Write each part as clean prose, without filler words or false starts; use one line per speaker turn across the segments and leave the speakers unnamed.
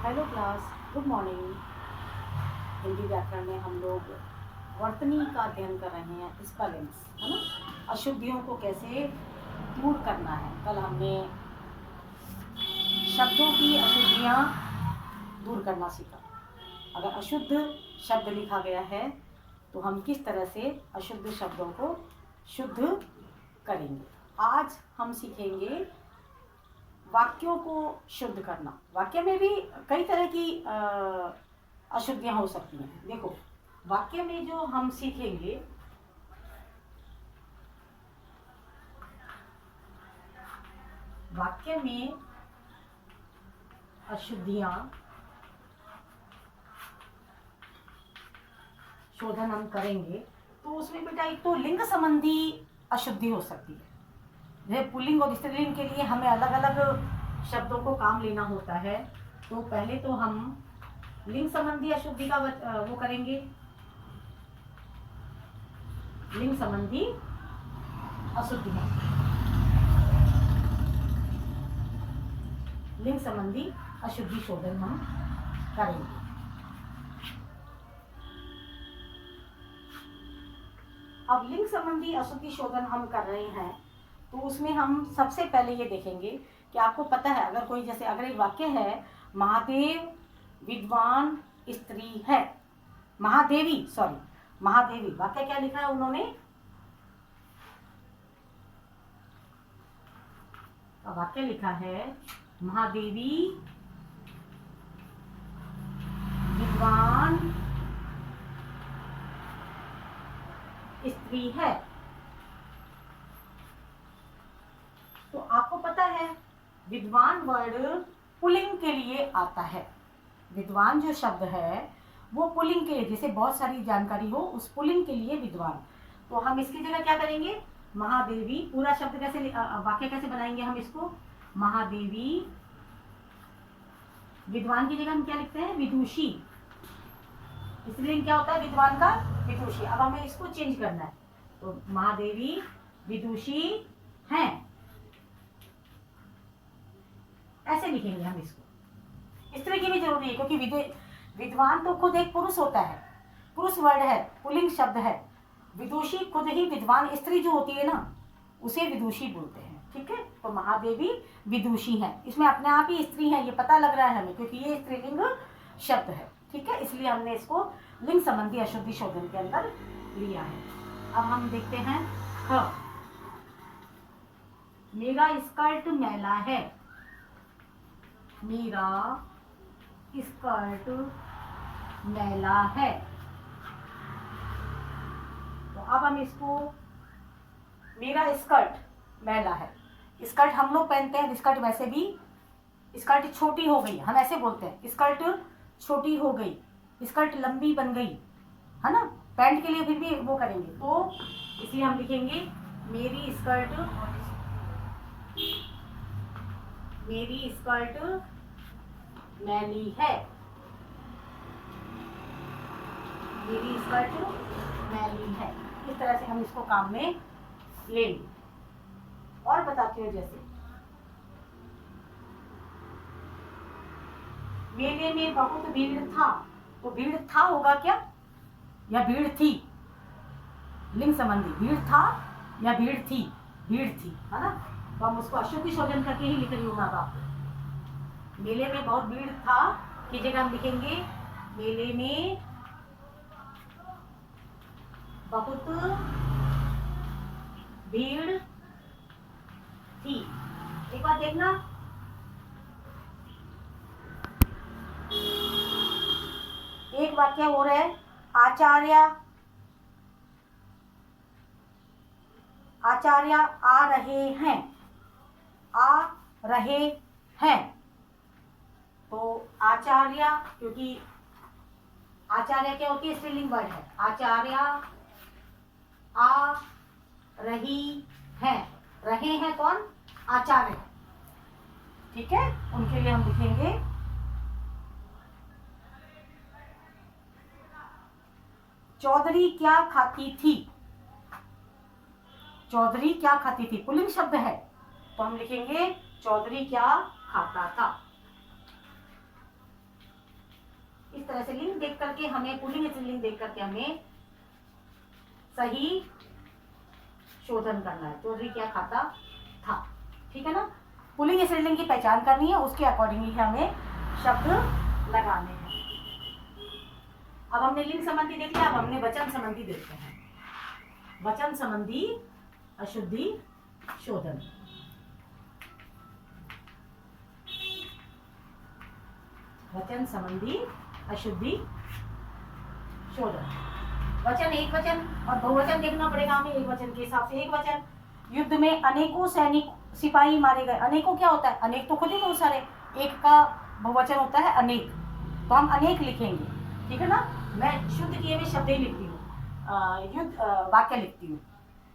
Hello class, good morning. Hindi व्याकरण में हम लोग वर्तनी का अध्ययन कर रहे हैं, स्पेलिंग्स, है ना। अशुद्धियों को कैसे दूर करना है। कल हमने शब्दों की अशुद्धियाँ दूर करना सीखा। अगर अशुद्ध शब्द लिखा गया है तो हम किस तरह से अशुद्ध शब्दों को शुद्ध करेंगे। आज हम सीखेंगे वाक्यों को शुद्ध करना। वाक्य में भी कई तरह की अशुद्धियाँ हो सकती हैं। देखो, वाक्य में जो हम सीखेंगे, वाक्य में अशुद्धियाँ शोधन हम करेंगे तो उसमें बेटा एक तो लिंग संबंधी अशुद्धि हो सकती है। जैसे पुल्लिंग और स्त्रीलिंग के लिए हमें अलग अलग शब्दों को काम लेना होता है। तो पहले तो हम लिंग संबंधी अशुद्धि का वो करेंगे, लिंग संबंधी अशुद्धियाँ, लिंग संबंधी अशुद्धि शोधन हम करेंगे। अब लिंग संबंधी अशुद्धि शोधन हम कर रहे हैं तो उसमें हम सबसे पहले ये देखेंगे कि आपको पता है, अगर कोई, जैसे अगर एक वाक्य है, महादेव विद्वान स्त्री है, महादेवी, सॉरी, महादेवी, वाक्य क्या लिखा है उन्होंने, वाक्य लिखा है महादेवी विद्वान स्त्री है। तो आपको पता है विद्वान वर्ड पुल्लिंग के लिए आता है। विद्वान जो शब्द है वो पुल्लिंग के लिए, जैसे बहुत सारी जानकारी हो उस पुल्लिंग के लिए विद्वान। तो हम इसकी जगह क्या करेंगे, महादेवी, पूरा शब्द कैसे, वाक्य कैसे बनाएंगे हम इसको, महादेवी, विद्वान की जगह हम क्या लिखते हैं, विदुषी। इसलिए क्या होता है विद्वान का, विदुषी। अब हमें इसको चेंज करना है, तो महादेवी विदुषी हैं, ऐसे लिखेंगे हम इसको। स्त्री की भी जरूरत नहीं है क्योंकि विद्वान तो खुद एक पुरुष होता है, पुरुष वर्ड है, पुल्लिंग शब्द है। विदुषी खुद ही विद्वान स्त्री जो होती है ना, उसे विदुषी बोलते हैं। ठीक है, तो महादेवी विदुषी हैं, इसमें अपने आप ही स्त्री हैं, ये पता लग रहा है हमें क्योंकि ये स्त्रीलिंग शब्द है। ठीक है, इसलिए हमने इसको लिंग संबंधी अशुद्धि शोधन के अंदर लिया है। अब हम देखते हैं मेरा स्कर्ट मैला है, मेरा स्कर्ट मैला है। तो अब हम इसको, मेरा स्कर्ट मैला है, स्कर्ट हम लोग पहनते हैं, स्कर्ट वैसे भी, स्कर्ट छोटी हो गई, हम ऐसे बोलते हैं, स्कर्ट छोटी हो गई, स्कर्ट लंबी बन गई, है ना। पैंट के लिए फिर भी वो करेंगे, तो इसलिए हम लिखेंगे मेरी स्कर्ट, मेरी स्कर्ट मैली है, मेरी स्कर्ट मैली है। इस तरह से हम इसको काम में लेंगे। और बताती हूँ, जैसे मेले में बहुत भीड़ था, तो भीड़ था होगा क्या, या भीड़ थी, लिंग संबंधी, भीड़ था या भीड़ थी, भीड़ थी, है ना। तो हम उसको अशुद्धि शोधन करके ही लिख रही हूँ ना। मेले में बहुत भीड़ था की जगह हम लिखेंगे मेले में बहुत भीड़ थी। एक बार देखना, एक वाक्य हो रहा है, आचार्य, आचार्य आ रहे हैं, आ रहे हैं। तो आचार्य, क्योंकि आचार्य क्या होती है, स्त्रीलिंग वर्ड है, आचार्य आ रही है, रहे हैं कौन, आचार्य। ठीक है, उनके लिए हम लिखेंगे चौधरी क्या खाती थी, चौधरी क्या खाती थी, पुल्लिंग शब्द है, तो हम लिखेंगे चौधरी क्या खाता था। इस तरह से लिंग देख करके हमें, पुल्लिंग स्त्रीलिंग देख करके हमें सही शोधन करना है। चौधरी क्या खाता था, ठीक है ना। पुल्लिंग स्त्रीलिंग की पहचान करनी है, उसके अकॉर्डिंगली हमें शब्द लगाने हैं। अब हमने लिंग संबंधी देख लिया, अब हमने वचन संबंधी देखते हैं। वचन संबंधी अशुद्धि शोधन। वचन संबंधी अशुद्धि शोधन। वचन एक वचन और बहुवचन देखना पड़ेगा हमें। एक वचन के हिसाब से एक वचन, युद्ध में अनेकों सैनिक सिपाही मारे गए। अनेकों क्या होता है, अनेक तो खुद ही बहुत सारे, एक का बहुवचन होता है अनेक, तो हम अनेक लिखेंगे, ठीक है ना। मैं शुद्ध किए हुए शब्द ही लिखती हूँ, युद्ध वाक्य लिखती हूँ।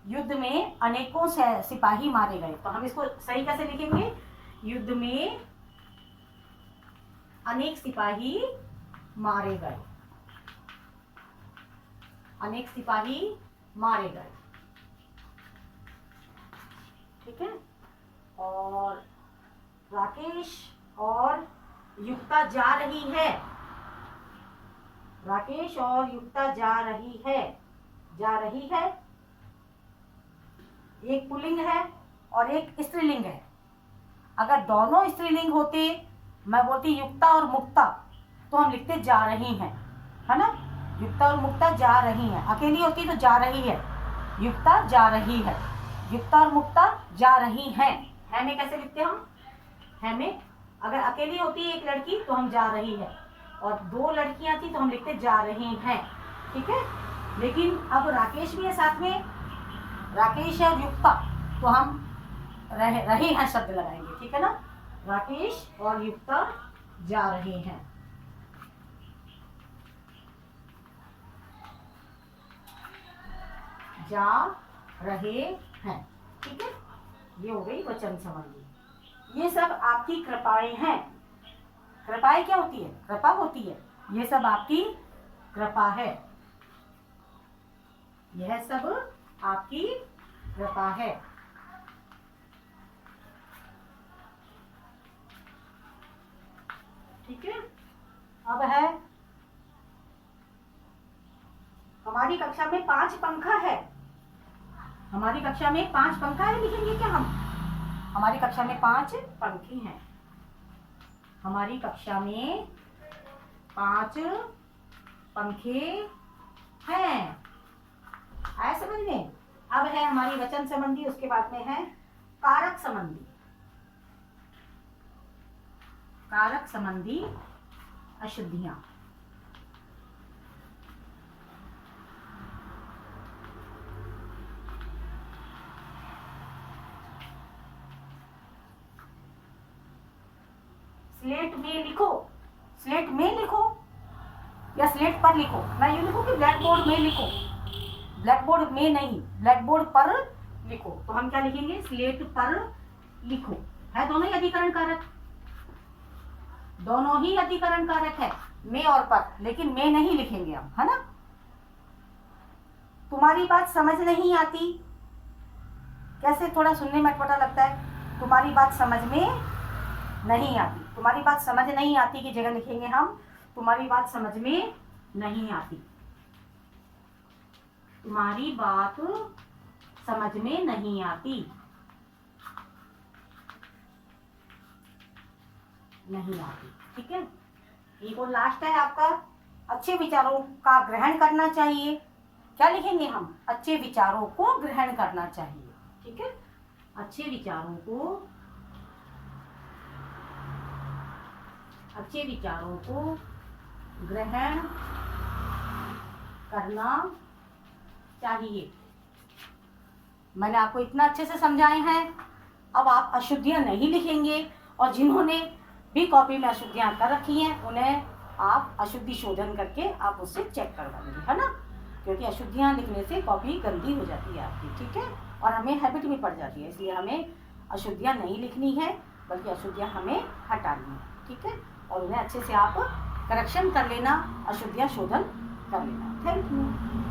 युद्ध में अनेकों सिपाही मारे गए, तो हम इसको सही कैसे लिखेंगे, युद्ध में अनेक सिपाही मारे गए, अनेक सिपाही मारे गए, ठीक है। और राकेश और युक्ता जा रही है, राकेश और युक्ता जा रही है, जा रही है एक पुल्लिंग है और एक स्त्रीलिंग है। अगर दोनों स्त्रीलिंग होते, मैं बोलती युक्ता और मुक्ता, तो हम लिखते जा रही हैं, है ना। युक्ता और मुक्ता जा रही हैं, अकेली होती तो जा रही है, युक्ता जा रही है, युक्ता और मुक्ता जा रही हैं। है में कैसे लिखते हम, है में अगर अकेली होती है एक लड़की तो हम जा रही है, और दो लड़कियां थी तो हम लिखते जा रही हैं, ठीक है। लेकिन अब राकेश भी है साथ में, राकेश और युक्ता, तो हम रहे हैं शब्द लगाएंगे, ठीक है ना। राकेश और युक्ता जा रहे हैं, जा रहे हैं, ठीक है। ये हो गई वचन संबंधी। ये सब आपकी कृपाएं हैं। कृपाएं क्या होती है, कृपा होती है, ये सब आपकी कृपा है, यह सब आपकी कृपा है, ठीक है। अब है हमारी कक्षा में 5 पंखा है, हमारी कक्षा में 5 पंखा है, लिखेंगे क्या हम, हमारी कक्षा में 5 पंखे हैं, हमारी कक्षा में 5 पंखे हैं, आया समझ में। अब है हमारी वचन संबंधी, उसके बाद में है कारक संबंधी, कारक संबंधी अशुद्धियां। स्लेट में लिखो, स्लेट में लिखो या स्लेट पर लिखो। मैं यूं लिखूं कि ब्लैक बोर्ड में लिखो, ब्लैक बोर्ड में नहीं, ब्लैक बोर्ड पर लिखो। तो हम क्या लिखेंगे, स्लेट पर लिखो। है दोनों ही अधिकरण कारक, दोनों ही अधिकरण कारक है, में और पर, लेकिन में नहीं लिखेंगे हम, है ना। तुम्हारी बात समझ नहीं आती, कैसे थोड़ा सुनने में अटपटा लगता है, तुम्हारी बात समझ में नहीं आती, तुम्हारी बात समझ नहीं आती की जगह लिखेंगे हम तुम्हारी बात समझ में नहीं आती, तुम्हारी बात समझ में नहीं आती, नहीं आती, ठीक है। एक और लास्ट है आपका, अच्छे विचारों का ग्रहण करना चाहिए। क्या लिखेंगे हम, अच्छे विचारों को ग्रहण करना चाहिए, ठीक है। अच्छे विचारों को, अच्छे विचारों को ग्रहण करना चाहिए। मैंने आपको इतना अच्छे से समझाए हैं। अब आप अशुद्धियां नहीं लिखेंगे, और जिन्होंने भी कॉपी में अशुद्धियां कर रखी हैं उन्हें आप अशुद्धि शोधन करके आप उससे चेक करवाएंगे, है ना। क्योंकि अशुद्धियां लिखने से कॉपी गंदी हो जाती है आपकी, ठीक है, और हमें हैबिट भी पड़ जाती है। इसलिए हमें अशुद्धियां नहीं लिखनी है, बल्कि अशुद्धियां हमें हटानी है, ठीक है। और उन्हें अच्छे से आप करेक्शन कर लेना, अशुद्धियां शोधन कर लेना। Thank you.